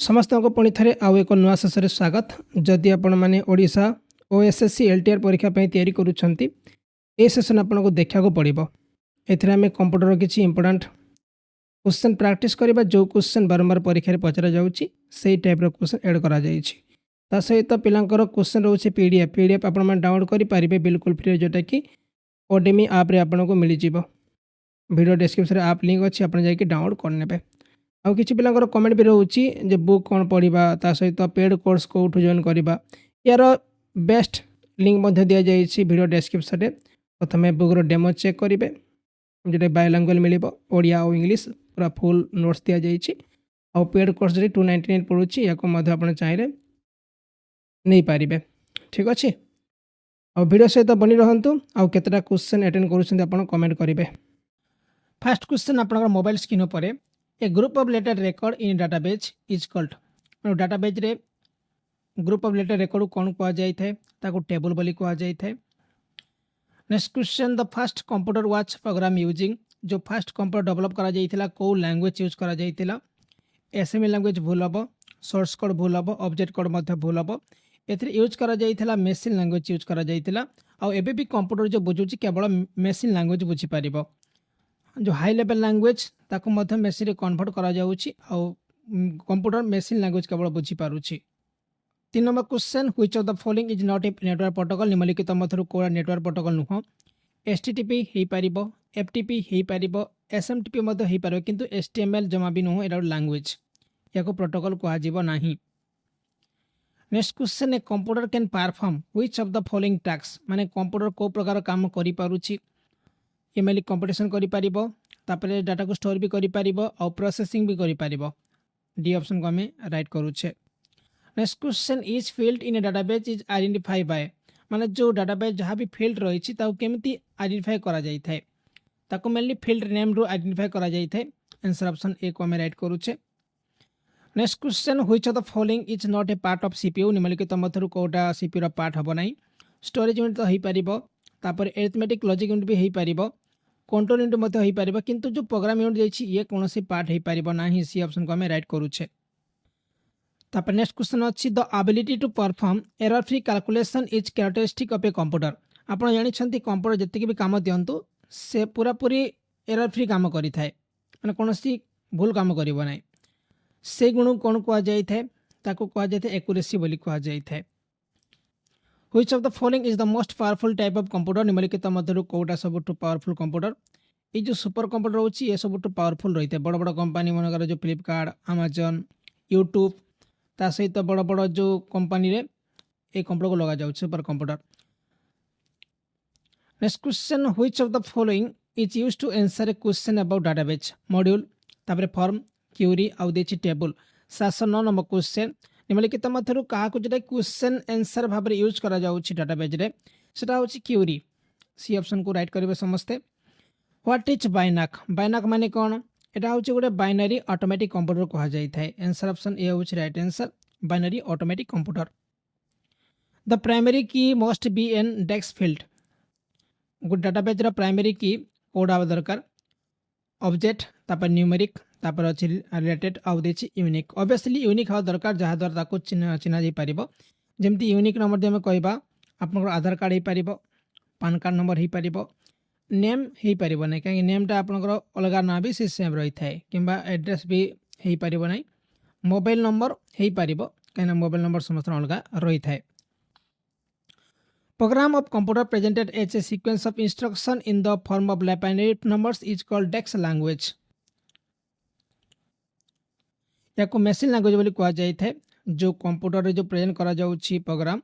समस्त को पुणी थे आउ एक नुआ शेष में स्वागत। जदि आपण मैंने ओडिशा ओएसएससी एलटीआर परीक्षा तैयारी करुँच ए सेसन आपको देखा पड़ो। एमें कंप्यूटर किसी इंपोर्टाट क्वेश्चन प्रैक्टिस करवा जो क्वेश्चन बारंबार परीक्षा पचरा जाऊँगी से टाइप क्वेश्चन एड कर सहित पिलांकर क्वेश्चन रोचे पीडीएफ आप डाउनलोड करेंगे बिल्कुल फ्री जोटा कि ओडेमी आप्रे आपको मिल जाव। वीडियो डिस्क्रिप्शन आप लिंक अच्छी आप डाउनलोड करने। आउ किसी पिलांकर कमेंट भी रोचे जे बुक कौन पढ़ा ता सहित पेड कोर्स कौटू जॉइन करवा यार बेस्ट लिंक दि जाइए वीडियो डिस्क्रिप्शन में। प्रथम बुक्र डेमो चेक करेंगे जोटा बायोलैंग्वेज मिल ओडिया और इंग्लिश पूरा फुल नोट्स दि जाइए। आउ पेड कोर्स जो 299 पड़ुची या चाहिए नहीं पारे। ठीक अच्छे आ वीडियो सहित बनी रहतु आउ केतटा क्वेश्चन अटेंड कर कमेंट करेंगे। फर्स्ट क्वेश्चन आप मोबाइल स्क्रीन पर a group of letter record in database is called. Database रे ग्रुप ऑफ लेटर रेकर्ड कौन कह जाए ताको टेबल बोली कह जाए। Next question the first computer which program using जो फर्स्ट कंप्यूटर डेवलप करा जाइथिला को लैंग्वेज यूज करा जाइथिला। एसएमएल लैंग्वेज भूल हम, सोर्स कोड भूल हम, ऑब्जेक्ट कोड मध्य भूल हम। एथिरे यूज करा जाइथिला मेसिन लैंग्वेज यूज करा जाइथिला। आ एबे भी कंप्यूटर जो बुझुची केवल मेसिन लैंग्वेज बुझी पारिबो। जो हाई लेवल लैंग्वेज ताको मध्य मेसिन कन्वर्ट करा जाउची आ कंप्यूटर मेसिन लैंग्वेज केवल बुझी पारुची। 3 number question which of the following is not a network protocol निम्नलिखित मध्यरु कोडा नेटवर्क प्रोटोकॉल नुह। एचटीटीपी हे पारिबो, एफटीपी हे पारिबो, एसएमटीपी मध्य हे पारिबो किंतु एचटीएमएल जमा भी नुह एटा लैंग्वेज याको प्रोटोकॉल कहा जीवो नाही। Next question a computer can perform which of the following task माने कंप्यूटर को प्रकार काम करि पारुची। ईमेल कंपिटिशन करि पारिबो, तापरे डाटा को स्टोर भी करि पारिबो और प्रोसेसिंग भी करि पारिबो। डी ऑप्शन को हमें राइट करूछे। Next question is field in a database is identify by माने जो डाटाबेस जहाँ भी फील्ड रही ताको केमिति आइडेंटिफाई करा जाय थाए ताको मेनली फील्ड नेम रू आइडेंटिफाई करा जाय थाए। आंसर ऑप्शन ए को हमें राइट करूछे। Next question which of the following is not a part of CPU निम्नलिखित मध्यरु कोटा सीपीयू रा पार्ट हबो नाही। स्टोरेज यूनिट तो हेई पारिबो, तापर एरिथमेटिक लॉजिक यूनिट भी हेई पारिबो, कंट्रोल यूनिट मध्य हेई पारिबो किंतु जो प्रोग्राम यूनिट जाइछि ये कोनोसी पार्ट हेई पारिबो नाही। सी ऑप्शन को हमें राइट करूछे। तापर नेक्स्ट क्वेश्चन अछि the ability to perform error free calculation is characteristic of a computer. आपण जानि छथि कंप्यूटर जति भी काम दियंतु से पूरा पूरी एरर फ्री काम करि थाए माने कोनोसी भूल काम करिवो नाही। से गुण कौन कह जाए ताको कह जाए एक्यूरेसी बोली कह जाए। Which of the following is the most powerful type of computer निम्नलिखित मध्यरु कोटा सबुठ पावरफुल कंप्यूटर। ये जो सुपर कंप्यूटर होची ये सबुठ पावरफुल रही है। बड़ बड़ कंपनी मनकर जो फ्लिपकार्ट, अमेजन, यूट्यूब ता सहित बड़ बड़ जो कंपनी रे ए कंप्यूटर को लगा जाउ super computer. Next question which of the following is used to answer a question about database module तापर फॉर्म क्यूरी आउ देछि टेबल। 709 नंबर क्वेश्चन निम्नलिखित मध्यरु काहाकु जेटा क्वेश्चन आंसर भाबरे यूज करा जाउछि डाटाबेस रे सेटा होछि क्यूरी। सी ऑप्शन को राइट करिवे समस्ते। व्हाट इज बाइनाक बाइनाक माने कोन एटा होछि गोटे बाइनरी ऑटोमेटिक कंप्यूटर कहा जाय थाए। आंसर ऑप्शन ए होछि right answer binary automatic computer. The primary key must be an डेक्स फील्ड गुड डाटाबेस रा प्राइमरी की कोड दरकार ऑब्जेक्ट तापर न्यूमेरिक तापर अच्छी रिलेटेड आउ देछि यूनिक। ऑब्वियसली यूनिक हवा दरकार जहाँ द्वारा ताको चिन्ह जाई पारिबो। जेमती यूनिक नंबर दे हम कहबा आपनकर आधार कार्ड हे पारिबो, पान कार्ड नंबर हे पारिबो, नेम हे पारिबो नै काहे नेमटा आपनकर अलगा ना भी से सेम रही थाए किंबा एड्रेस भी हे पारिबो नै। मोबाइल नंबर हे पारिबो काहे मोबाइल नंबर समस्त अलगा रही थाए। Program of computer presented as a sequence of instruction in the form of binary numbers is called DEX language। याको मेसिन लैंग्वेज बोली कहा जाए थे जो कंप्यूटर रे जो प्रेजेंट करा जाउछि प्रोग्राम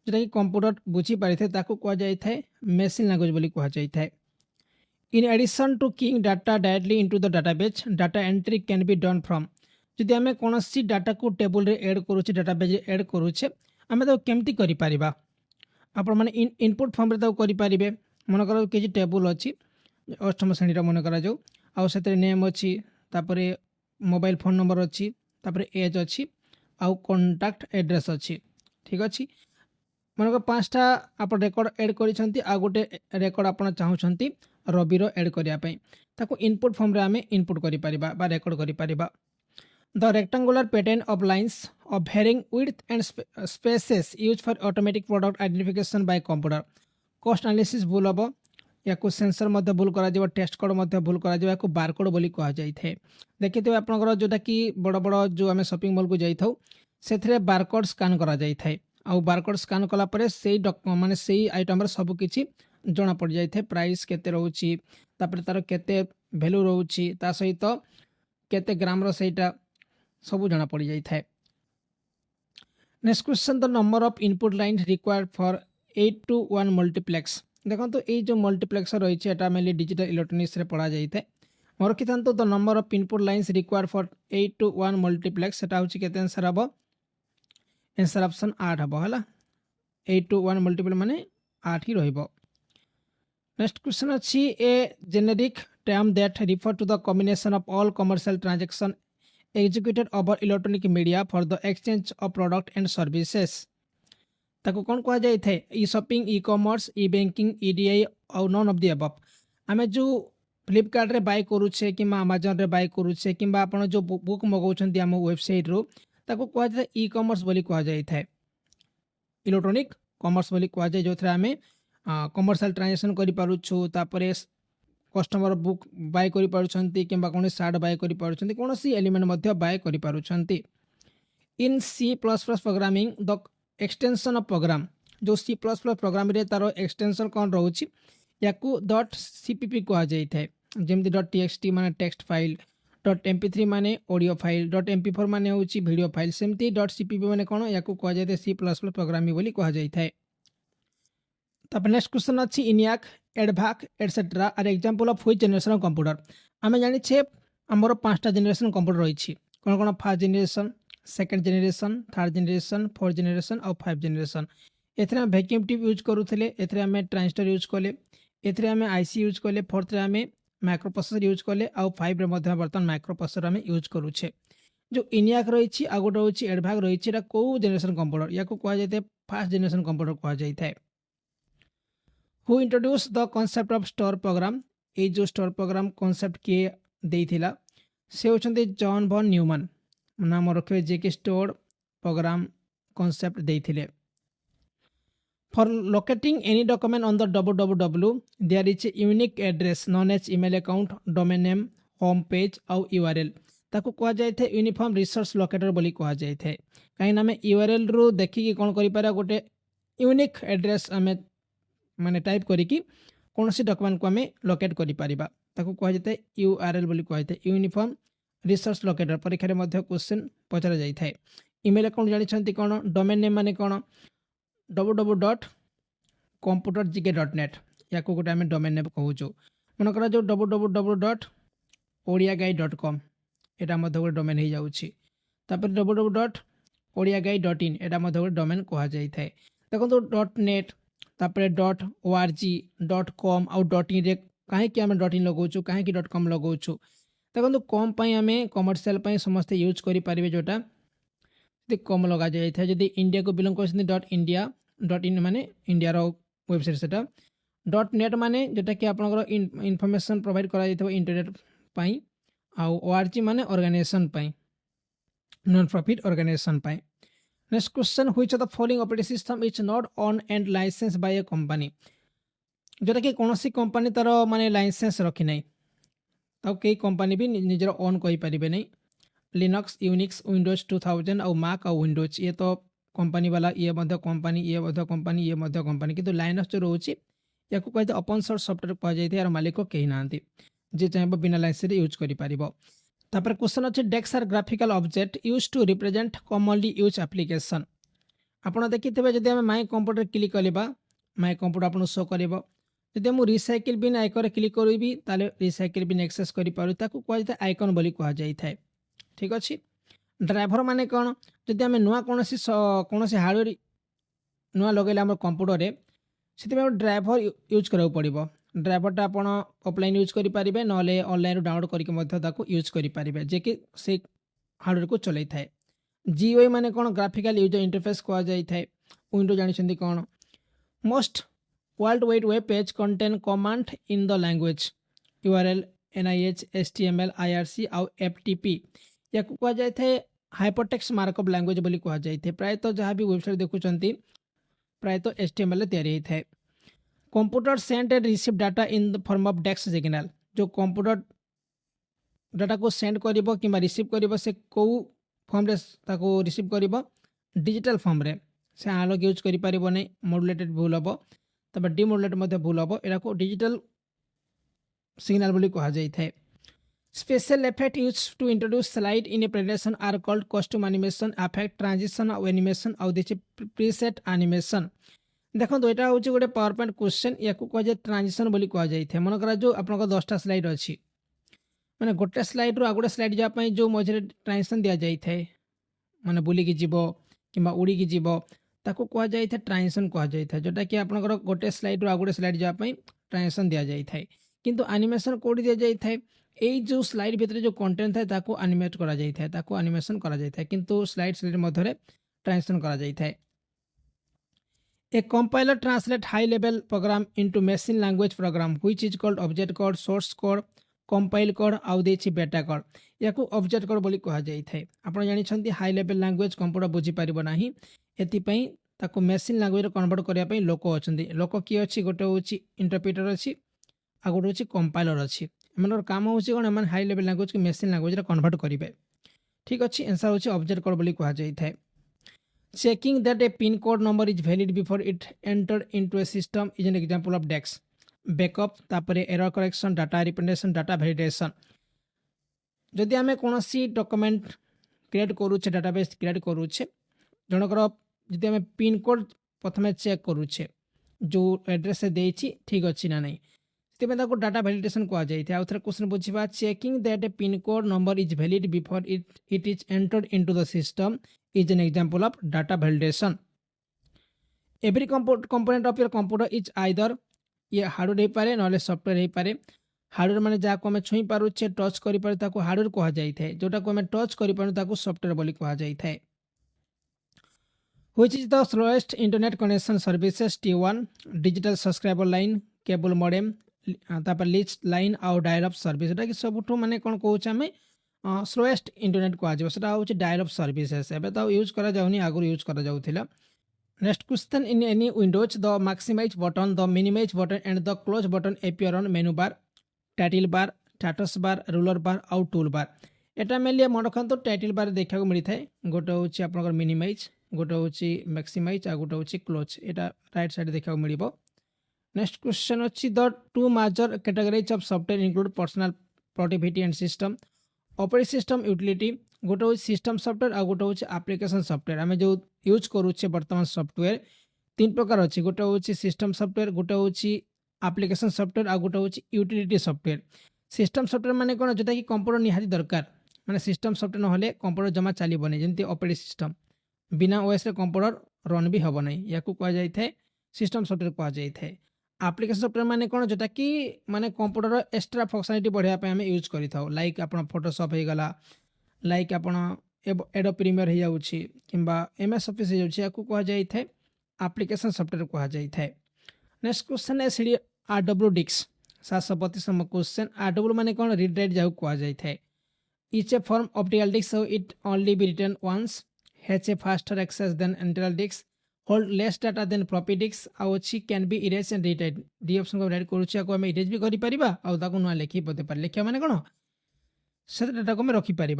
जेटा कि कंप्यूटर बुझी पारि थे ताको कहा जाए थे मेसिन लैंग्वेज बोली कहा जाए थे। In addition to keying data directly into the database data entry can be done from जदि आमे कोनोसी डाटा को टेबल रे ऐड करूछि डाटाबेस रे ऐड करूछे आमे तो केमती करि परिबा आपण माने इनपुट फॉर्म रे तो करि परिबे। मन करो कि टेबल अछि अष्टम श्रेणी रा मन करा जाउ आ सेते नेम अछि तापरे मोबाइल फोन नंबर अच्छी तापर एज अच्छी आउ कॉन्टैक्ट एड्रेस अच्छी। ठीक अच्छे मन को 5टा आप रेकर्ड एड कर गोटे रेकर्ड आप चाहते रविर एड करने ताको इनपुट फॉर्म रे आमे इनपुट करि परिबा बा रेकर्ड करि परिबा। The rectangular pattern of lines of varying width and spaces use for automatic product identification by computer cost analysis भूल हम या सेंसर मध्य भूल करा टेस्ट कोड मध्य भूल करा बारकोड बोली कह जाए देखिए आपंकर जोटा कि बड़ बड़ जो आम शॉपिंग मॉल को जाइए से बारकोड स्कान करा जाए आउ बारकोड स्कान कलापर से माने से आइटम सबकि जना पड़ जाए प्राइस केते रोची तापर तार केते वैल्यू रोची ता सहित केते ग्राम रो सेटा सब जना पड़ जाए। Next question the number of input line required for 8:1 multiplex देखो तो ये जो मल्टीप्लेक्स रही है मेनली डिजिटल इलेक्ट्रोनिक्स रे पढ़ा जाए मैं रखी था the number of input lines required for 8:1 multiplex सेटा होची केते आंसर हम आंसर ऑप्शन 8 हम है 8:1 मल्टीपल माने 8 ही रहिबो। नेक्स्ट क्वेश्चन अच्छी a generic term that refer to the combination of all commercial transaction executed over electronic media for the exchange of product and services ताको कौन कह जाए e shopping e commerce e banking EDI और none of the above आम जो फ्लिपकार्ट रे bye करूचे कि अमेजन रे बाय करूचे कि आपड़ जो बुक मगाउछंती आम वेबसाइट रू ताको कह जाए ई कॉमर्स बोली कह जाए इलेक्ट्रॉनिक कॉमर्स बोली कह जाए जो आम कमर्शियल ट्रांजैक्शन करि पारुछु तापरे कस्टमर बुक बाय करि पारुछंती कि कौन सार्ट बाय करि पारुछंती कौन सी एलिमेंट मध्य बाय करि पारुछंती। In C plus plus programming the extension of program जो सी प्लस प्लस प्रोग्राम रे तार एक्सटेंशन कौन रोची याकू डॉट सीपीपी कह जाए जमती डॉट टीएक्सटी माने टेक्स्ट फाइल डॉट एमपी3 माने ऑडियो फाइल डॉट एमपी4 माने होची वीडियो फाइल सेमती डॉट सीपीपी माने कौन याकू कह जाए सी प्लस प्लस प्रोग्रामिंग बोली कह जाए। तापर नेक्स्ट क्वेश्चन अच्छी ENIAC EDVAC etcetera are example of which generation of computer आम जानी आमर 5टा जनरेशन कंप्यूटर रही कौन कौन first generation second generation third generation fourth generation और 5th जनरेशन एथरे हम वैक्यूम ट्यूब यूज करूले एथरे हम ट्रांजिस्टर यूज कले एथरे हम आईसी यूज कले फोर्थ रे आम माइक्रो प्रोसेसर यूज कले आउ 5 रे मध्य बर्तमान माइक्रो प्रोसेसर आम यूज करूचे। जो इनियाक रही आ गोटे हूँ एडभाक रही कौ जनरेशन कंप्यूटर या कह जाए फर्स्ट जनरेशन कंप्यूटर कह जाए। Who introduce the concept of store programme ये जो स्टोर प्रोग्राम कॉन्सेप्ट किए देइथिला से होचंते जॉन वॉन न्यूमैन नाम रखे जे कि स्टोर प्रोग्राम कॉन्सेप्ट देइथिले। For locating any document on the www there is a unique address known as email account domain name home page आउ यूआरएल ताको कह जाए यूनिफॉर्म रिसोर्स लोकेटर बोली कह जाए कहीं आम यूआरएल रु देखिकी कौन कर गोटे यूनिक एड्रेस आम माने टाइप करिकी कौन सी डॉक्यूमेंट को आम लोकेट करिपारिबा ताको कह जाए यूआरएल बोली कह जाए यूनिफॉर्म रिसोर्स लोकेटर परीक्षा में क्वेश्चन पचरा जाए। ईमेल अकाउंट जानी कौन डोमेन नेम माने कौन www.computergk.net या गोटे आम डोमेन नेम कहूँ मनकर जो www.oriaguide.com यहाँ गोटे डोमेन हो जाऊँगी www.oriaguide.in यहाँ गोटे डोमेन कह जाए देखो .net तापर .org.com आउ .in रे कहीं आम .in लगाऊँ कहीं .com लगाऊँ देखो कम आम कमर्शियल समस्ते यूज करें जोटा कम लगा जाए जदि इंडिया को बिलोंग कर .india.in माने इंडिया वेबसाइट सेटा .net माने जोटा कि आपनकर इनफॉरमेशन प्रोवाइड करा जाइथबो इंटरनेट पाई आउ org माने ऑर्गेनाइजेशन पाई नॉन प्रॉफिट ऑर्गेनाइजेशन पाई। Next question which of the following operating system is not on and license by a company जोटा कि कौन सी कंपनी तार माने लाइसेंस रखी नहीं तो कई कंपनी भी निजर ऑन कहि परिबे नहीं लिनक्स यूनिक्स विंडोज 2000 और मैक और विंडोज ये तो कंपनी वाला ये कंपनी ये कंपनी ये कंपनी किंतु लाइनक्स जो रोचे या कहते ओपन सोर्स सॉफ्टवेयर कह जाए यार मालिक कहीं ना जे चाहे बिना लाइसेंस यूज कर तापर क्वेश्चन अच्छे desk are graphical object use to represent commonly use application आपड़ देखिए जब आम माई कंप्यूटर क्लिक करवा माई कंप्यूटर आपको शो कर जब मुझे रिसाइकिल बिन आइकन क्लिक करी ताले रिसाइकिल बिन एक्सेस करें आइकन बोली कह जाए ठीक अच्छे। ड्राइवर माने कौन जदि आम नुआ कौन हार्डवेयर नुआ लगे आम कंप्यूटर से ड्राइवर यूज करा पड़ो ड्राइवरटा आप ऑफलाइन यूज करेंगे ना ऑनलाइन डाउनलोड करके यूज करेंगे जे कि से हार्डवेयर को चल था। जीओआई माने कौन ग्राफिकल यूजर इंटरफेस कह जाए। विंडो जानी कौन most world wide web page contain command in the language URL NIH HTML IRC आउ FTP या कह जाए हाइपरटेक्स्ट मार्कअप लैंग्वेज बोली कह जाए। प्रायतः जहाँ भी वेबसाइट देखुं प्रायतः HTML तैयारी होता है। Computer send and receive data in the form of text signal. जो कंप्यूटर डाटा को सेंड करिवो कि रिसीव करिवो से कौ फॉर्म रे ताको रिसीव करिवो डिजिटल फॉर्म रे से आलोक यूज करि परिबो नै मॉड्युलेटेड भूल हबो तबे डिमॉड्युलेट मध्ये भूल हबो एरा को डिजिटल सिग्नल बोली कहा जाय थाए। Special effect use to introduce slide in a presentation are called custom animation effect transition और एनिमेशन आउ दिस प्रीसेट एनिमेशन। देखो तो यहाँ हूँ गोटे पावर पॉइंट क्वेश्चन या कह जाए ट्रांजिशन बोली कह जाए। मन करा जो आप 10टा स्लाइड अच्छी मैंने गोटे स्लाइड रू आ गोटे स्लाइड जावाई जो मझे ट्रांजिशन दि जाए मैंने बुलिकी जीव कि उड़ीकी जीव ताको कह जाए ट्रांजिशन कह जाए जोटा कि आप गोटे स्लाइड रू आ गोटे स्लाइड जावाई ट्रांजिशन दि जाए। किंतु एनिमेशन कोड दि जाए यही जो स्लाइड भितर जो कंटेंट थाए ताको एनिमेट करा जाए ताको एनिमेशन करा जाए किंतु स्लाइड स्लाइड मध्य ट्रांजिशन करा जाए। A compiler translate high level program into machine language program which is called object code, source code, compile code आउ देछि beta code। या को object code बोली कहा जाय थाए। आपण जानि छंती हाई लेवल लैंग्वेज कंप्यूटर बुझी परिबो नाही एति पई ताको मशीन लैंग्वेज रे कन्वर्ट करिया पई लोक अछंती। लोक की अछि गोटे होछि इंटरप्रेटर अछि आ गोटे होछि कंपाइलर अछि। एमनर काम होछि कोन एमन हाई लेवल लैंग्वेज के मशीन लैंग्वेज रे कन्वर्ट करिवे। ठीक अछि आंसर होछि ऑब्जेक्ट कोड बोली कहा जाय थाए। Checking that a pin code number is valid before it entered into a system is an example of DEX। Backup तापरे error correction, data representation, data validation। जदि आमे कोनोसी डॉक्यूमेंट क्रिएट करूछे डाटाबेस क्रिएट करूछे जनकर जदि आमे पिन कोड प्रथमे check करूछे जो address से देछि ठीक अछि ना नहीं तेबे ताको डाटा वैलिडेशन कहा जाय थे। आउथर क्वेश्चन बुझिबा checking that a pin code number is valid before it is entered into the system is an example of data validation. Every component of your computer is either ये hardware हो पारे नले software हो पारे। Hardware माने जा को हमें छुई पारुछे टच करि पारे ताको हार्डवेयर कहा जाय थे जोटा को हमें टच करि पारु ताको सॉफ्टवेयर बोली कहा जाय थे। Which is the slowest internet connection services T1 digital subscriber line cable modem तापर लिस्ट लाइन आउ डायल अप सर्विस कि सबुठ माने कौन कौचे आम स्लोएस्ट इंटरनेट कहुटा हूँ डायल अप सर्विसेस एवं तो यूज करा जाउनी आगुरी यूज करा जाउथिला। Next question in any windows the maximise button the minimise button and the close button appear on menu bar title bar status bar ruler bar आउ tool bar. एटा mainly मन रखु title bar देखा मिलता है गोटे हूँ आप मिनिमाइज गोटे हूँ मैक्सिमाइज आ गोटे हूँ क्लोज एटा राइट साइड देखा मिल। नेक्स्ट क्वेश्चन अच्छी the two major categories of software include personal productivity and system operating system utility गोटे हूँ सिस्टम सॉफ्टवेयर आ गोटे हूँ एप्लिकेशन सॉफ्टवेयर। आम जो यूज करुचे बर्तमान सॉफ्टवेयर तीन प्रकार अच्छी गोटे हूँ सिस्टम सॉफ्टवेयर गोटे हूँ एप्लिकेशन सॉफ्टवेयर आ गोटे हूँ यूटिलिटी सॉफ्टवेयर। सिस्टम सॉफ्टवेयर माने कौन जोटा कि कंप्यूटर निहाती दरकार माने सिस्टम सॉफ्टवेयर ना कंप्यूटर जमा चलबनी जमी ऑपरेटिंग सिस्टम बिना ओएस रे कंप्यूटर रन भी हम नहीं या कह जाए सिस्टम सॉफ्टवेयर कह जाए। एप्लिकेशन सॉफ्टवेयर माने कौन जोटा कि माने कंप्यूटर एक्स्ट्रा फंक्शनालिटी बढ़ाया आम यूज करें लाइक आप फोटोशॉप हो गला लाइक आप एडोब प्रीमियर हो जाऊँगी कि MS ऑफिस हो कह जाए एप्लिकेशन सॉफ्टवेयर कह जाए। नेक्स्ट क्वेश्चन है CD RW disk 732 number question. RW माने कौन रीड राइट जाऊ कह जाए। Is a form optical disk so it only be written once has a faster access than internal disk hold less data than floppy disk आउ अच्छी can be erase and rewritten. D option को write करूँ erase भी करें आउ नुआ लिखी पते लिखा माने कौन से डाटा को रखी पार।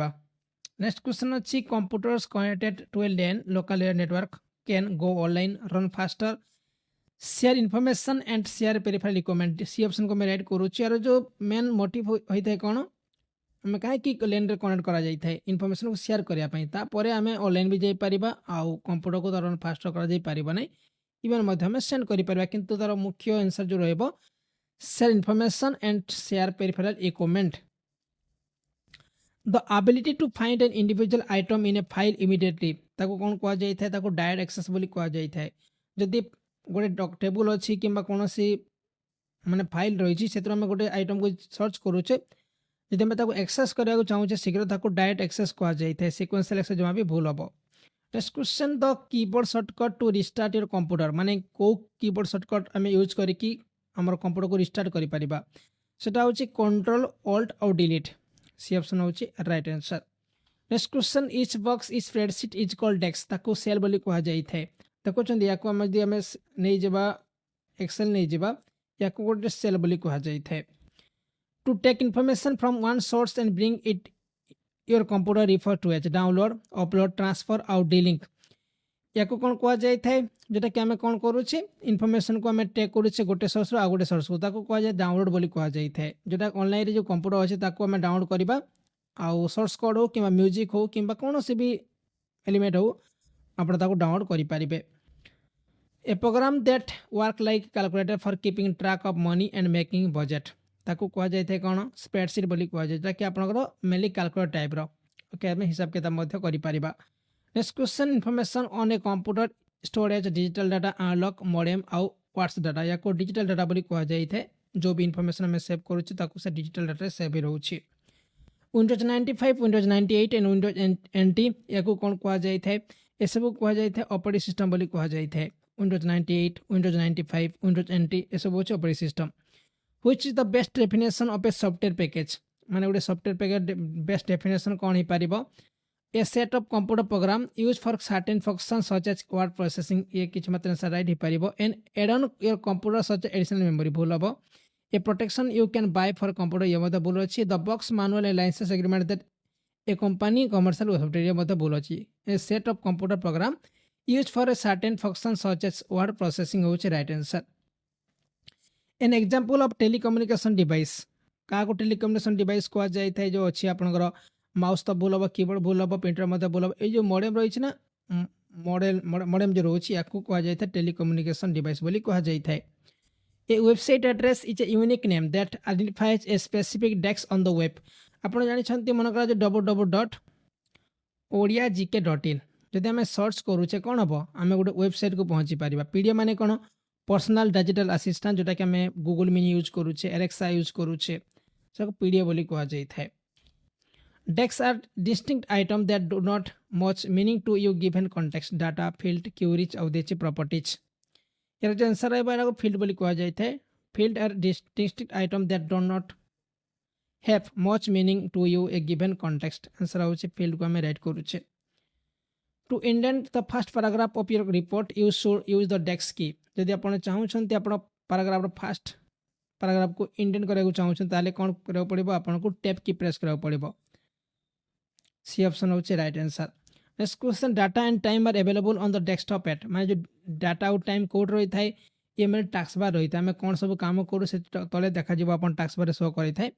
नेक्स्ट क्वेश्चन अच्छी computers connected to a LAN local area network can go online run faster share information and share peripheral equipment. C option को मैं राइट करूँ यार जो मेन मोटिव होता है कौन आम कहीं LAN रे कनेक्ट करा जाय थाए इनफॉरमेशन को शेयर करने तापर आम ऑनलाइन भी जापर आउ कंप्यूटर को रन फास्ट कर इवन मध्य सेंड कर किंतु तार मुख्य आंसर जो रहिबो share information and share peripheral equipment. The ability to find an individual item in a file immediately ताको कौन कह जाए ताको डायरेक्ट एक्सेस बोली कह जाए। जदि गोटे टेबुल अच्छी कि कौन माने फाइल रही से गोटे आइटम को सर्च करुचे जब आम एक्सेस करने चाहूँगे शीघ्र डायरेक्ट एक्सेस कह जाए सिक्वेंशियल एक्सेस जमा भी भूल हम। Next question the keyboard shortcut to restart your computer माने को कीबोर्ड शॉर्टकट आम यूज करके आम कंप्यूटर को रिस्टार्ट करा हूँ कंट्रोल ऑल्ट और डिलीट। सी ऑप्शन हूँ right answer. Next question etch box etch spreadsheet is called dash ताको सेल बोली कहा जाए देखुं या नहीं जावा एक्सेल नहीं जावा या गोटे सेल बोली कहा जाए to take information from one source and bring it your computer refer to as download upload transfer आउ डिलिंक या कौन कह जाए जोटा कि आम कौन करुचे इनफॉरमेशन को आम टेक करुचे गोटे सोर्स आ गोटे सोर्स को कह जाए डाउनलोड बोली कह जाए जोटा ऑनलाइन जो कंप्यूटर अच्छे आम डाउनलोड करवा आउ सोर्स कोड हो कि म्यूजिक हो कि कौन सी भी एलिमेंट हो आप डाउनलोड करेंगे a program that work like calculator for keeping track of money and making budget ताकू कह जाए कौन स्प्रेडशीट बोली कह जाए कि आपंकर मेनली कैलकुलेटर टाइप ओके आम हिसाब किताब करें। Next question information on a computer storage digital data unlock modem आउ व्हाट्स डाटा या को डिजिटल डाटा बोली कह जाए जो भी इनफॉरमेशन आम सेव करुच्छे से डिजिटल डाटा सेव ही रोचे। Windows 95 Windows 98 and Windows NT या कौन कह जाए ये सब कह जाए ऑपरेटिंग सिस्टम बोली कह जाए विंडोज 98 विंडोज 95 विंडोज NT ये सब होचे operating system. Which is the best definition of a software package माने गोटे सॉफ्टवेयर पैकेज बेस्ट डेफिनेशन कौन हो पारिबो a set of computer program use for certain function such as word processing ये किछि मात्रा से राइट हो पारिबो and add on your computer such additional memory भूल हबो a protection you can buy for computer ये मत भूल अच्छी the box manual and licence agreement that a company commercial software ये मत भूल अच्छी a set of computer program use for a certain function such as word processing होचे right answer. An example of telecommunication device क्या telecommunication device कह जाए जो अच्छी आपंकर माउस तो भूल हम कीबोर्ड भूल हम प्रिंटर मत भूल हम ये मॉडेम रही ना मॉडेम जो रोचे या कह जाए टेलीकम्युनिकेशन डिवाइस बोली कह जाए। A website address is a unique name that identifies a specific desk on the web आपड़ जानते मनकर जो www.oriagk.in जदि आम सर्च करुचे कौन हम आम गोटे वेबसाइट को पहुँची पार पीडीएफ माने कौन पर्सनल डिजिटल असिस्टेंट जोटा कि आम गूगल मिनी यूज करुचे एलेक्सा यूज करुचे सब पीडीएफ बोली कह जाए। Desk are distinct item that do not much meaning to you given context data field queries और देची प्रॉपर्टीज यार जो आंसर है फील्ड बोली कह जाए field are distinct item that do not have much meaning to you a given context answer होचे field को आम राइट करुचे। To indent the first paragraph of your report you should use the desk key जदि आप चाहते आप paragraph first paragraph को indent कराया चाहते कौन करा पड़ो आपको टैब की प्रेस करा पड़ो सी ऑप्शन होचे right answer. Next question data and time are available on the desktop at माने जो डाटा और टाइम कोड रही है ये मैंने टास्क बार रही है आम कौन सब कम करूँ से तले देखा टास्क बार शो करें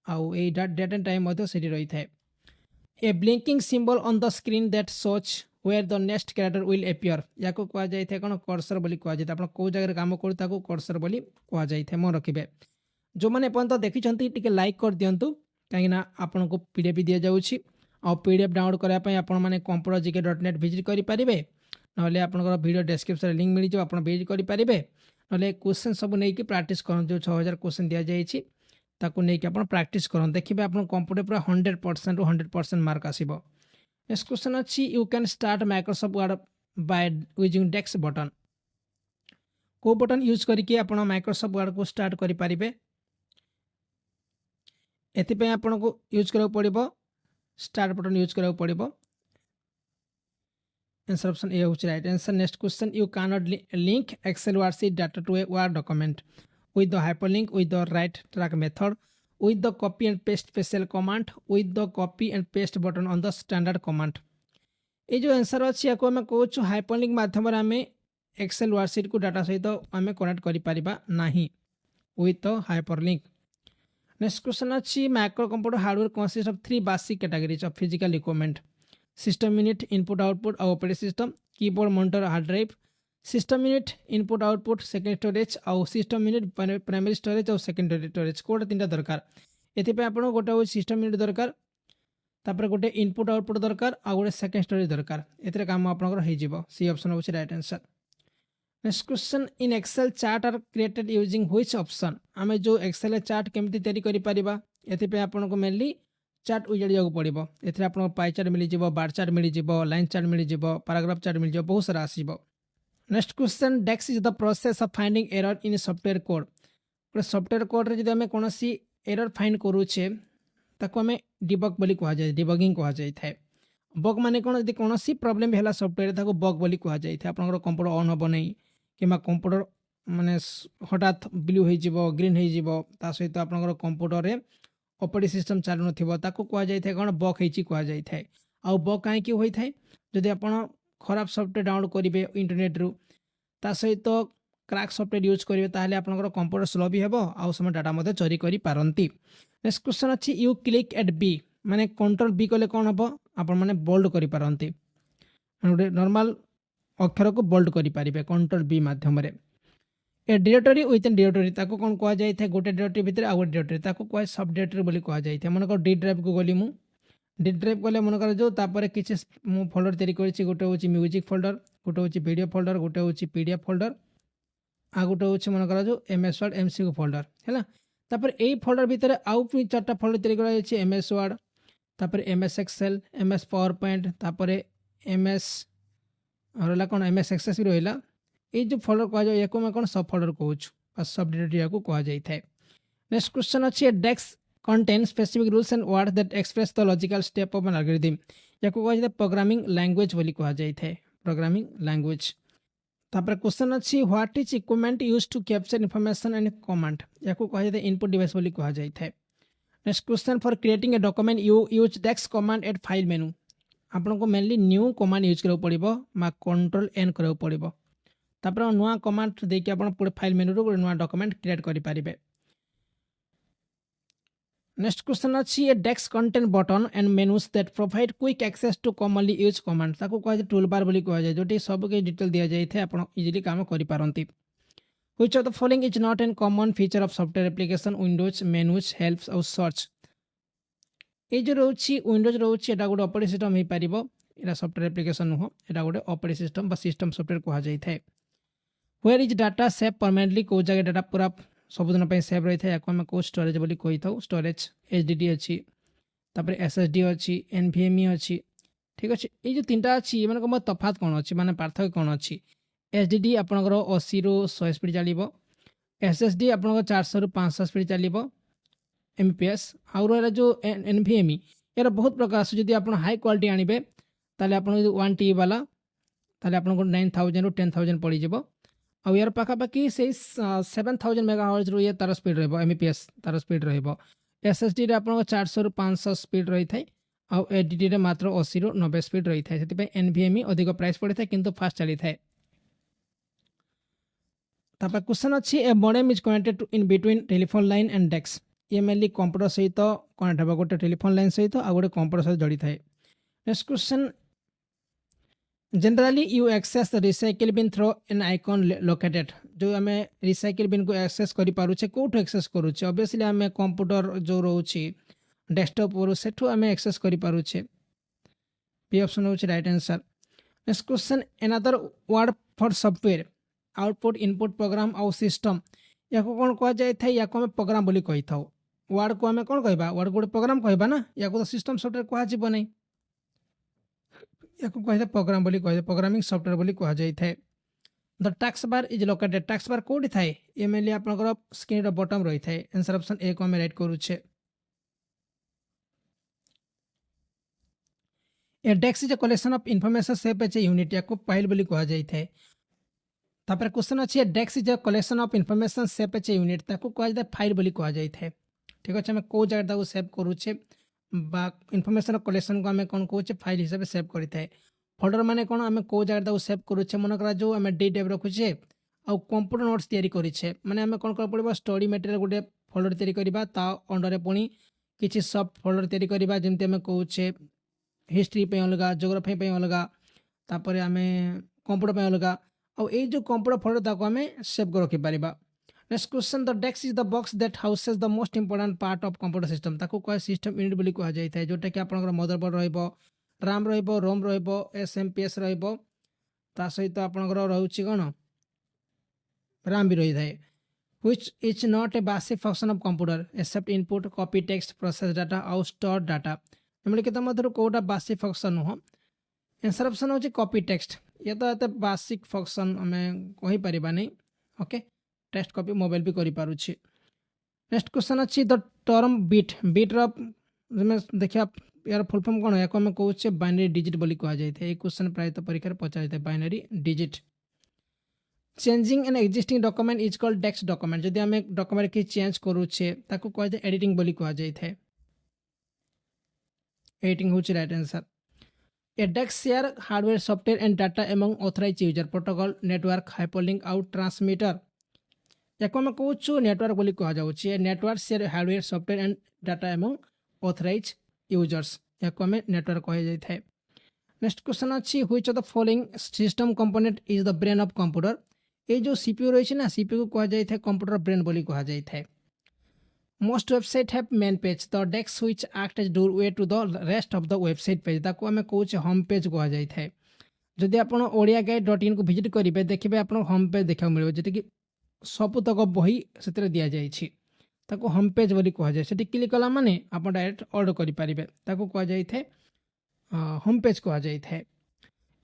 आउ डेट एंड टाइम रही है। A blinking symbol on the screen that shows where the next character will appear या कह जाए कौन कर्सर बोली कह जाए आप कौ जगह कम करूँ कर्सर बोली कह जाए मन रखिए जो मैंने एपर्यंत देखी टी लाइक कर दिंतु कहीं आपन को पीडीएफ दि जाऊँगी आ पीडीएफ डाउनलोड करने आपने computergk.net विजिट करेंगे ना आपंकर वीडियो डिस्क्रिप्शन लिंक मिल जाए आप विजिट करेंगे ना क्वेश्चन सब नहीं प्राक्ट कर जो 6000 क्वेश्चन दि जाइए ताकू नहीं आप प्राक्ट कर देखिए आप कंप्यूटर पूरा 100% 100% मार्क आसो। नेक्स्ट क्वेश्चन अच्छी you can start Microsoft word by using desk button को बटन यूज करके आप माइक्रोसॉफ्ट वर्ड को स्टार्ट करेंगे एपाई आपको यूज करा पड़ो स्टार्ट बटन यूज करा पड़ो आंसर ऑप्शन ए होची right answer. Next question you can not link Excel worksheet data to a Word document with the hyperlink with the right track method with the copy and paste special command with the copy and paste button on the standard command ये जो answer अच्छी या आम कहूँ hyperlink माध्यम आम Excel worksheet को data सहित आम कनेक्ट करें ना with the hyperlink. Next question अच्छी micro computer hardware consist of 3 basic categories of physical equipment system unit input output और operating system keyboard monitor hard drive system unit input output second storage आउ system unit primary storage और secondary storage कोटा 3टा दरकार एपाई आप गोटे हूँ सिस्टम यूनिट दरकार तापर गोटे इनपुट आउटपुट दरकार आ गोटे सेकेंड स्टोरेज दरकार एतिर काम आपनकर हो सी ऑप्शन होची right answer. Next question in Excel chart are created using which option आम जो एक्सेल चार्ट केमती तैयारी करि परिबा एथिपे आपनको मेनली चार्ट विजार्ड जाको पड़िबो एथिरे आपनको पाई चार्ट मिल जिवो बार चार्ट मिल जिवो लाइन चार्ट मिल जिवो पैराग्राफ चार्ट मिल जिवो बहुत सारा आसीबो। Next question desk is the process of finding error in software code गोटे सॉफ्टवेयर कोड रे जदि आम कौन एरर फाइंड करूचे ताको आम डिबग बोली कह जाए डिबगिंग कह जाए बग माने कौन यदि कौन प्रोब्लेम है सॉफ्टवेयर ताको बग बोली कह जाए आपंकर कंप्यूटर ऑन हम नहीं कि कंप्यूटर माने हठात ब्लू हो ग्रीन हो सहित आपंकर कंप्यूटर ऑपरेटिंग सिस्टम चालू नाकू कहुई कौन बग होती कहुई आउ बग कहीं होता है जदि आप खराब सॉफ्टवेयर डाउनलोड करेंगे इंटरनेट रु ता सहित क्रैक सॉफ्टवेयर यूज करेंगे ताहले आपंकर कंप्यूटर स्लो भी हेबो आउ समय डाटा चोरी करि पारंती। नेक्स्ट क्वेश्चन अच्छी यू क्लिक एट बी माने कंट्रोल बी कले कौन हम आपण मैंने बोल्ड करि पारंती गोटे नॉर्मल अक्षर को बोल्ड करि पारिबे कंट्रोल बी माध्यम रे। ए डायरेक्टरी विथ इन डायरेक्टरी ताको कौन कह जाए गोटे डायरेक्टरी भितर आउ गोटे डायरेक्टरी ताको कह सब डायरेक्टरी बोली कह जाए मनकर डी ड्राइव को गली मु डी ड्राइव गले मनकर जो तापर किसी मु फोल्डर तैयारी करिछि गोटे होछि म्यूजिक फोल्डर गोटे होछि वीडियो फोल्डर गोटे होछि पीडीएफ फोल्डर आ गोटे होछि मनकर जो एमएस वर्ड एमसीक्यू फोल्डर हैला तापर एई फोल्डर भितर आउ भी चारटा फोल्डर तैयारी करा जाइछि एमएस वर्ड तापर MS Excel MS PowerPoint तापर एमएस रहला कौन एमएस एक्सेस भी रहिला ये जो फोल्डर कह जाए या कौन सब फोल्डर कहूँ सब डायरेक्टरी को कह जाए। नेक्स्ट क्वेश्चन अच्छी desk contain specific rules and words that express the logical step of an algorithm या कह जाए प्रोग्रामिंग लैंग्वेज बोली कह जाए प्रोग्रामिंग लैंग्वेज। तापर क्वेश्चन अच्छी what is equipment use to capture information and command या कह जाए इनपुट डिवाइस बोली कह जाए। Next question for creating a document you use desk command at file menu आपन को मेनली न्यू कमांड यूज करा पड़ो कंट्रोल एन करा पड़ो तापर नुआ कमांड देके आप पूरे फाइल मेनू रो नुआ डॉक्यूमेंट क्रिएट करि पारिबे। नेक्स्ट क्वेश्चन अच्छी a desk contain button and menus that provide quick access to commonly use command ताको कह जाए टूल बार बोली कह जाए जोटी सब के डिटेल दिया जाए थे आप इजिली काम करि पारंती। Which of the following is not an common feature of software application windows menus helps और सर्च ये जो रोची विंडोज रोची एटा गोटे ऑपरेटिंग सिस्टम हो पारिबो एटा सॉफ्टवेयर एप्लीकेशन नुह एटा गोटे ऑपरेटिंग सिस्टम बा सिस्टम सॉफ्टवेयर कह जाए थे। Where is data save permanently कौ जगह डाटा पूरा सबुदिन सेव रही है आम कौ स्टोरेज बोली कही था स्टोरेज एचडीडी अच्छी तापर एसएसडी अच्छी एनवीएमई अच्छी ठीक अच्छे ये जो तीन अच्छी ये मैं तफात कौन अच्छी माने पार्थक्य कौन अच्छी एचडीडी आपंकर 80 ରୁ 100 स्पीड चलो एसएसडी आप 400 ରୁ 500 स्पीड चलो एमपीएस आउ जो एनवीएमई यार बहुत प्रकार आस आप हाई क्वालिटी आणबे ताले आप 1 TB वाला ताले आपको 9000 ରୁ 10000 पड़ीज आउ यार पाखापाखि से 7000 मेगाहर्ट्ज रू ये तार स्पीड रहिबो एमपीएस तार स्पीड रहिबो एसएसडी रे आपन 400 ରୁ 500 स्पीड रही थाए आउ एचडीडी रे मात्र 80 ରୁ 90 स्पीड रही थाए सेति एनवीएमई अधिक प्राइस पड़ी थाए किंतु फास्ट चली थाए। तापर क्वेश्चन अच्छी a modem is connected to in between telephone line and desk ये मेनली कंप्यूटर सहित कनेक्ट हेबो गोटे टेलीफोन लाइन सहित आ गोटे कंप्यूटर सहित जड़ी थाए। Next question generally you access recycle bin through an icon located जो आम रिसाइकिल बिन को एक्सेस करि पारुछे कोठो एक्सेस करूचे ऑब्वियसली आम कंप्यूटर जो रोची डेस्कटॉप पर सेठू आम एक्सेस करि पारुछे बी ऑप्शन होची right answer. Next question another word for software output input program आउ सिस्टम या को कौन कह जाए था या को आम प्रोग्राम बोली कही था वर्ड को आम कौन कहबा वर्ड गोटे प्रोग्राम कहबा ना या को तो सिस्टम सॉफ्टवेयर कह जिवो नहीं या को कहते प्रोग्राम बोली कहते प्रोग्रामिंग सॉफ्टवेयर बोली कह जाए थे। The tax bar is located tax bar कोडी थाए ये मेनली आपनकर स्क्रीन रो बॉटम रही थाए आंसर ऑप्शन ए को हम राइट करूछे। A desk is a collection of information save as a unit या को फाइल बोली कह जाए थे। तापर क्वेश्चन अछि dash is a collection of information save as a unit ताको कह जाए फाइल बोली कह जाए थे ठीक अच्छे हम को जगह ताको सेव करूछे बा इनफॉरमेशन कलेक्शन को आम कौन कहे फाइल हिसाब से सेव करें फोल्डर माने कौन आम कौ जगह सेव करुचे मन करा जो आम डी टाइप रखुचे आउ कंप्यूटर नोट्स तैयारी करें माने आम कौन कर पड़ो स्टडी मटेरियल गोटे फोल्डर तैयारी करवा ता अंडर पुणी किसी सब फोल्डर तैयारी करवा जमी आम कहे हिस्ट्री पे अलग जियोग्राफी पे अलग तापर आम कंप्यूटर पे अलग आउ ये जो कंप्यूटर फोल्डर ताको आम सेव कर रखिपर। Next question the desk is the box that houses the most important part of computer system ताको कह सिस्टम यूनिट बोली कह जाए जोटा कि आपंकर मदरबोर्ड रहिबो राम रहिबो रोम रहिबो एसएमपीएस रहिबो ता सहित आपंकर रहउची कोन राम भी रही थाए which is not a basic function of computer accept input copy text process data आउ स्टोर डाटा निम्नलिखित मध्य कोटा बेसिक फंक्शन नुह आंसर ऑप्शन होची कॉपी टेक्स्ट ये तो एते बेसिक फंक्शन हमें कहि परिबा नहीं ओके टेक्स्ट कॉपी मोबाइल भी करि पारुछि। नेक्स्ट क्वेश्चन अच्छी द टर्म बीट बीट जमे देखिए यार फुल फॉर्म कौन या आम कहे बाइनरी डिजिट बोली कह जाए ये क्वेश्चन प्रायतः परीक्षा पचार जाए binary digit. Changing an existing document is called text document जदि आम डॉक्यूमेंट कि चेंज करुचे ताकू कह जाए एडिटिंग बोली कह जाए एडिटिंग हूँ right answer. A dash share hardware software and data among authorize user protocol network hyperlink आउट ट्रांसमीटर या आम कहूँ नेटवर्क बोली कह जाए network share hardware software and data among authorize users या आम नेटवर्क कह जाए। नेक्स्ट क्वेश्चन अच्छी which of the following system component is the brain of computer ये जो सीपीयू रही है ना सीपीयू को कह जाए कंप्यूटर ब्रेन बोली कह जाए। Most website have main page the dash which act as doorway to the rest of the website page ताको आम कहे होम पेज कह जाए। जदि आप ओडिया गाइड डॉट इन को विजिट करेंगे देखिए आप होम पेज देखा मिले जी सबुतक बही से दि जाइए ताको होम पेज बोली कह जाए से क्लिक कला माने आप डायरेक्ट ऑर्डर करेंगे ताको कह जाए होम पेज कह जाए।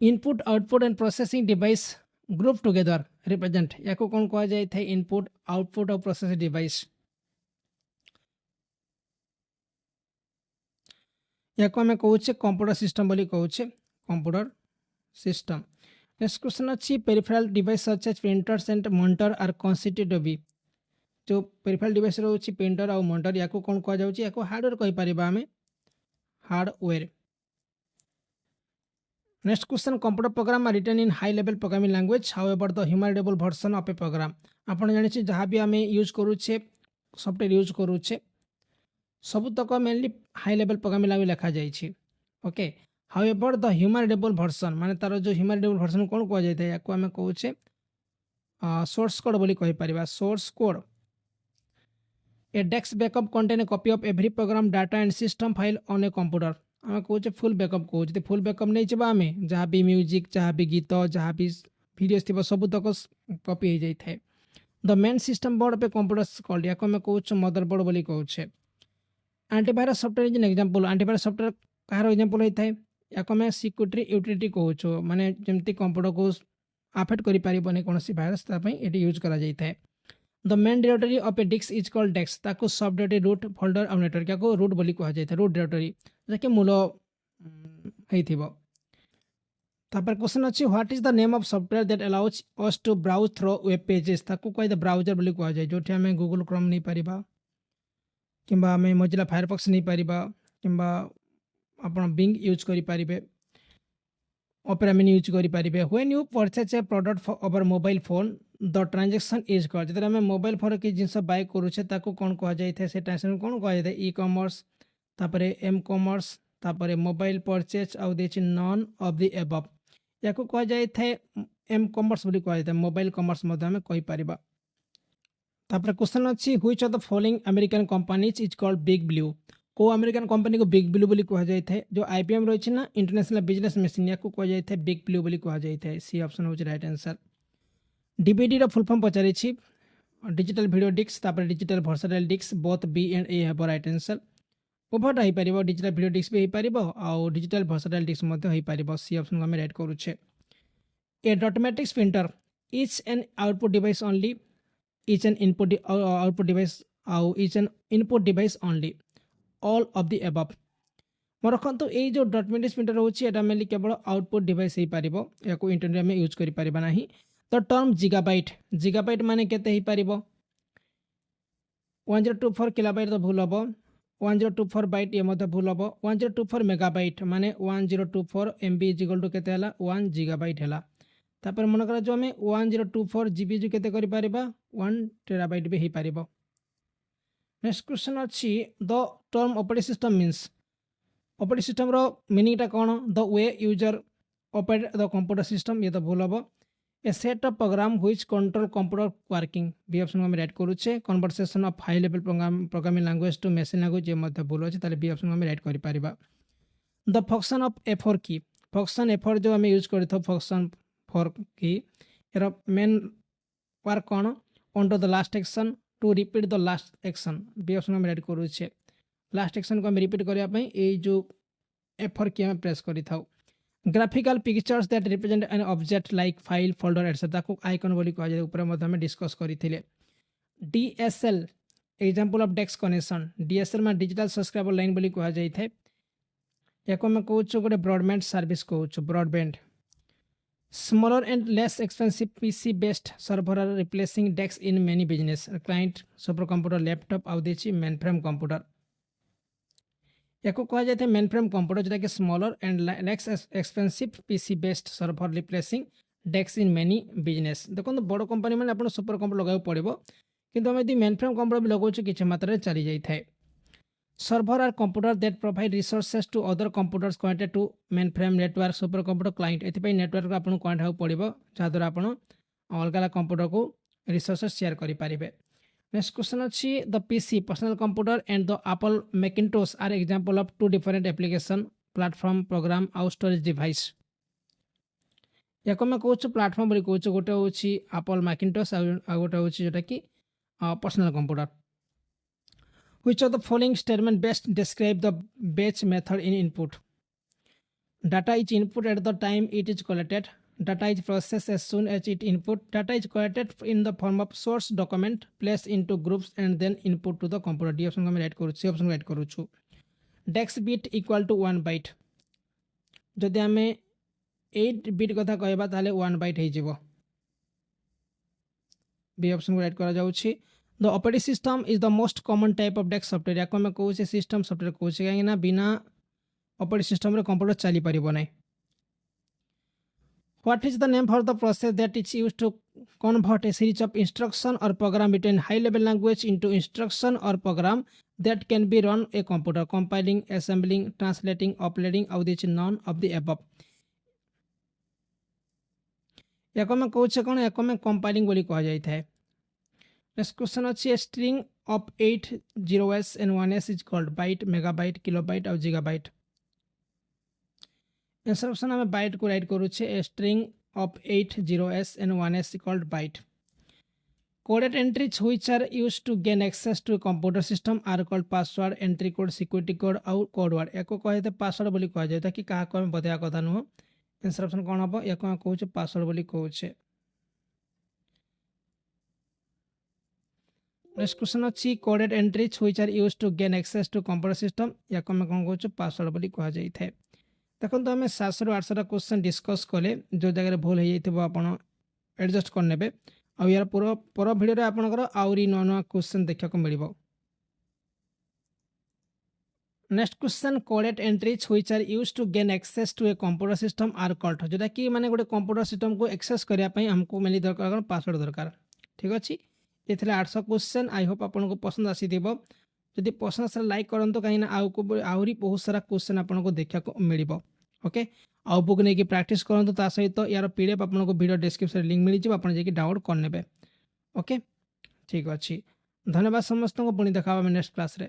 Input output and processing device group together represent या कौन कह जाए इनपुट आउटपुट और प्रोसेसिंग डिवाइस या आम कहे कंप्यूटर सिस्टम बोली कहे कंप्यूटर सिस्टम। नेक्स्ट क्वेश्चन अच्छी peripheral device such as printers and monitor are constituted of जो पेरिफेरल डिवाइस रोचे प्रिंटर और मॉनिटर या कौन कह जाए हार्डवेयर कहीपर आम hardware. Next question computer program are written in high level programming language however the human readable version of a program आप जानी जहाँ भी आम यूज करुचे सॉफ्टवेयर यूज करुचे सबुतक mainly high level programming language लिखा जाए okay. However the human readable version माने तार जो ह्यूमरेबल वर्जन कौन कह जाए या आम कहे सोर्स कोड बोली कहीपर source code. A desk backup contain a copy of every program data and system file on a computer आम कहे फुल बैकअप कहे फुल बैकअप नहीं जावा आम जहाँ भी म्यूजिक जहाँ भी गीत जहाँ भी भिडियोस थी सबुतक कॉपी हो जाए। द मेन सिस्टम बोर्ड पे कंप्यूटर कॉल्ड या आम कहे मदरबोर्ड बोली कहे। Antivirus software is an example antivirus software Kahar example होता है या आम सिक्यूरिटी यूटिलिटी कहूँ माने जमती कंप्यूटर को आफेक्ट करें कौन भाइरस ये यूज कर। The main directory of a disk is called dash ताको सब डायरेक्टरी रूट फोल्डर और नेटवर्क या रूट बोली कह जाए रूट डायरेक्टरी जैसे मूल होपर क्वेश्चन अच्छी what is the name of software that allows us to browse through web pages ताको कह ब्राउजर बोली कह जाए जो आम गूगल क्रोम नहीं पारिबा किंबा आम मोजिला फायरफॉक्स नहीं पारिबा किंबा आप बिंग यूज करें ओपेरा मिनी यूज करें। When you purchase a product over mobile phone the transaction is called जो आम मोबाइल फोन कि जिन बाय करुचे कौन कह जाए से ट्रांजेक्शन कौन कह जाए ई कॉमर्स तापर एम कॉमर्स तापर मोबाइल परचेज आउ देछि नॉन ऑफ द एबव या कह जाए एम कॉमर्स बोली कह जाए मोबाइल कॉमर्स आम कहीपर। तापर क्वेश्चन अच्छी which of the following American companies is called big blue को अमेरिकन कंपनी को बिग ब्लू बोली कह जाए जो आईबीएम रही है ना इंटरनेशनल बिजनेस मशीन या कह जाए बिग ब्लू बोली कह जाए सी ऑप्शन हो right answer. DVD full form पचारि डिजिटल वीडियो डिस्क तापर digital versatile disc both B and A हेब राइट आंसर उभयटा हो पार डिजिटल वीडियो डिस्क भी हो पार आउ डिजिटल वर्सेटाइल डिस्क हो पार सी ऑप्शन को आम राइट करुचे। A dot matrix printer is an output device only is an input output device आउ is an input device only all of the above मोर रखु ये जो डॉटमेटिक्स प्रिंटर रोचे मेनली केवल आउटपुट डिवाइस हो पार या इंटरनेट में यूज करें ना। तो टर्म जिगाबाइट माने केते हो पार 1024 किलोबाइट तो भूल हम 1024 बाइट ये भूल हम 1024 मेगाबाइट माने 1024 MB इजिकल टू केते 1 जिगाबाइट है। तापर मन कर जो आम 1024 GB जो केते करि परिबा 1 टेराबाइट भी हो पार। नेक्स्ट क्वेश्चन अच्छी the term operating system means operating system रो मीनिंगटा कौन the way user operate the computer system ये तो भूल हम। A set of program which control computer working B option को हम राइट करुचे। Conversation of high level programming language to machine language ये भूल अच्छे ताले बी ऑप्शन को हम राइट करि द फंक्शन ऑफ एफोर की फंक्शन एफोर जो आम यूज कर फंक्शन फॉर की यार मेन वर्क कौन on to the last action to repeat the last action B option को हम राइट करुचे। लास्ट एक्शन को हम रिपीट करने ये जो एफोर की आम प्रेस करि थाउ। Graphical pictures that represent an object like file folder etcetera को आइकन बोली कह जाए ऊपर हम डिस्कस करते। DSL example of desk connection DSL में डिजिटल सब्सक्राइबर लाइन बोली कह जाई थे याको मैं कहूँ गोटे ब्रॉडबैंड सर्विस कहूँ broadband smaller and less expensive PC based server are replacing desk in many business client super computer laptop आउ देछि मेन फ्रेम कंप्यूटर याको कह जाए मेन फ्रेम कंप्यूटर जोटा कि smaller and less expensive PC based server replacing desk in many business देखो बड़ company मैंने आप सुपर कंप्यूटर लगा पड़ो किंतु आम यदि मेन फ्रेम कंप्यूटर भी लगाऊँ किसी मात्रा चली जाए server are computer that provide resources to other computers connected to mainframe network super computer client एथपाई नेटवर्क आपको कनेक्ट होगा पड़ो जहाँद्वारा आप अलग अलग कंप्यूटर को रिसोर्सेस शेयर करेंगे नेक्स्ट क्वेश्चन अच्छी the PC personal computer and the Apple Macintosh are example of two different application platform program आउ स्टोरेज डिवाइस या मैं कहूँ प्लेटफॉर्म बोली कहूँ गोटे हूँ एप्पल मैकिंटोश आ गोटे हूँ जोटा कि personal computer Which of the following statement best describe the batch method in input? Data is input at the time it is collected. Data is processed as soon as it input. Data is collected in the form of source document placed into groups and then input to the computer. D option को मैं write करूँ, C option को write करूँ. Dex bit equal to 1 byte. जदि आमे 8 bit कथा कहबा ताले 1 byte हे जिवो. B option को write करा जाउछि. The operating system is the most common type of desk software या मैं कहूँ सिस्टम सॉफ्टवेयर कहूँ कहीं बिना ऑपरेटिंग सिस्टम रे कंप्यूटर चली पारिबो नै What is the name for the process that is used to convert a series of instruction or program between high level language into instruction or program that can be run a computer compiling assembling translating uploading or which none of the above या मैं कहूँ कौन या मैं compiling बोली कह जाई थाए Next question अच्छी a string of 8 0s and 1s is called byte, megabyte, kilobyte और gigabyte. Answer option हमें byte को write करूँ छे a string of 8 0s and 1s is called byte. Coded entries which are used to gain access to a computer system are called password, entry code, security code और code word. याको कहते password बोली कह जाए ताकि कहा को हमें बताया कथा नुह. Answer option कौन हबो याको हम कहूँ password बोली कहूँ छे. Next question अच्छी coded entries which are used to gain access to computer system या को मैं कौन कहूँ पासवर्ड बोली कह जाई थे देखो तो हमें 700 800 क्वेश्चन डिस्कस कले जो जगह भूल हो जाइथिबो आपण एडजस्ट कर नेबे आ यार पर वीडियो रे आपनकर आउरी नवा क्वेश्चन देखा को मिलिबो next question coded entries which are used to gain access to a computer system are called जोटा कि माने गोटे कंप्यूटर सिस्टम को एक्सेस करिया पई हमको मेली दरकार पासवर्ड दरकार ठीक अछि ये 800 क्वेश्चन आई होप आपको पसंद आसी जदि पसंद आसा लाइक करंतु कहीं आउ को आहुरी बहुत सारा क्वेश्चन आपको देखा मिल ओके आउ बुक नहीं प्रैक्टिस करंतु ता सहित यार पीडीएफ आपको वीडियो डिस्क्रिप्शन लिंक मिल जाए आपन जे डाउनलोड करने ओके ठीक अच्छी धन्यवाद समस्त को पुणी देखा नेक्स्ट क्लास रे।